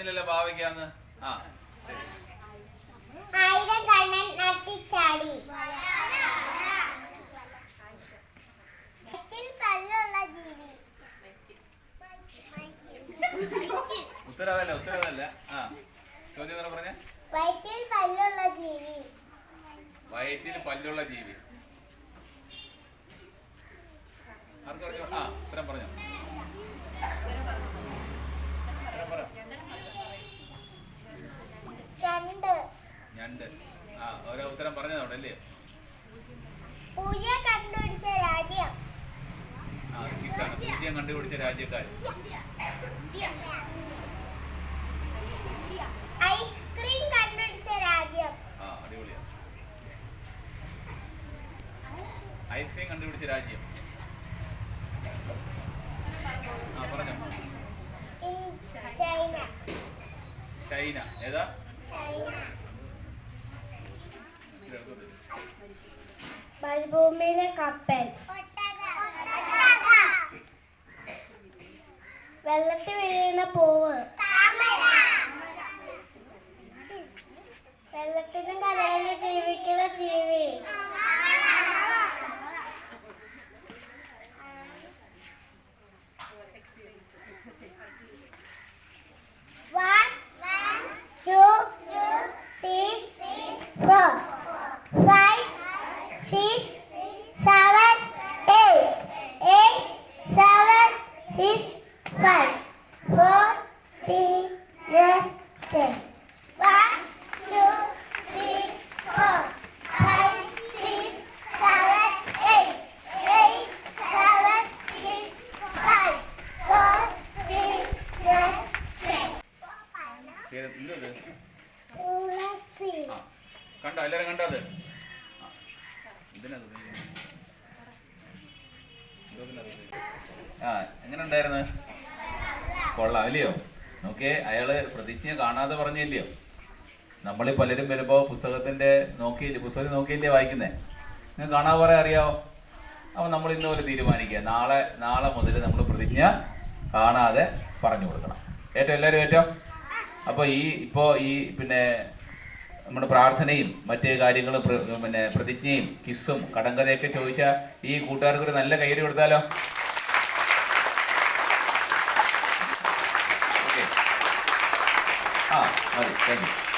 പറഞ്ഞില്ലല്ലോ പാവയ്ക്കാന്ന്. ആ ശരി. ആയിരം കണ്ണൻ നട്ടിച്ചാടി. പല്ലുള്ള ജീവി. ഉത്തരവല്ല. ആ ചോദ്യം എന്ന് പറഞ്ഞ വയറ്റിൽ പല്ലുള്ള ജീവി. വയറ്റിൽ പല്ലുള്ള ജീവി. ആർക്കറിഞ്ഞോ? ആ ഉത്തരം പറഞ്ഞോ. ഞണ്ട്. ആ ഓരോ ഉത്തരം പറഞ്ഞതോടെ അല്ലേ? പൂജ കണ്ടുപിടിച്ച രാജ്യം. ആ കിസാണ്. പൂജ്യം കണ്ടുപിടിച്ച രാജ്യക്കാർ. ഐസ്ക്രീം കണ്ടുപിടിച്ച രാജ്യം. ആ അടിപൊളിയാണ്. ഐസ്ക്രീം കണ്ടുപിടിച്ച രാജ്യം. ആ പറഞ്ഞോ. ചൈന. ചൈന. ഏതാ? മരുഭൂമിയിലെ കപ്പൽ. വെള്ളത്തിൽ വീഴുന്ന പൂവ്. വെള്ളത്തിനും കരയിലും ജീവിക്കുന്ന ജീവി. കണ്ടോ? എല്ലാരും കണ്ടോ? അത് ആ എങ്ങനെ ഉണ്ടായിരുന്നു? കൊള്ളാം അല്ലയോ? നോക്കിയേ, അയാള് പ്രതിജ്ഞ കാണാതെ പറഞ്ഞില്ലയോ? നമ്മളീ പലരും വരുമ്പോ പുസ്തകത്തിൽ നോക്കിയില്ലേ വായിക്കുന്നേ? നിങ്ങൾ കാണാൻ പറയാൻ അറിയാവോ? അപ്പൊ നമ്മൾ ഇന്നുപോലെ തീരുമാനിക്കുക, നാളെ മുതൽ നമ്മൾ പ്രതിജ്ഞ കാണാതെ പറഞ്ഞു കൊടുക്കണം. എല്ലാവരും ഏറ്റവും. അപ്പോൾ പിന്നെ നമ്മുടെ പ്രാർത്ഥനയും മറ്റു കാര്യങ്ങളും പിന്നെ പ്രതിജ്ഞയും കിസ്സും കടങ്കഥയൊക്കെ ചോദിച്ചാൽ ഈ കൂട്ടുകാർക്ക് ഒരു നല്ല കൈയ്യടി കൊടുത്താലോ? ഓക്കെ. ആ മതി. Thank you.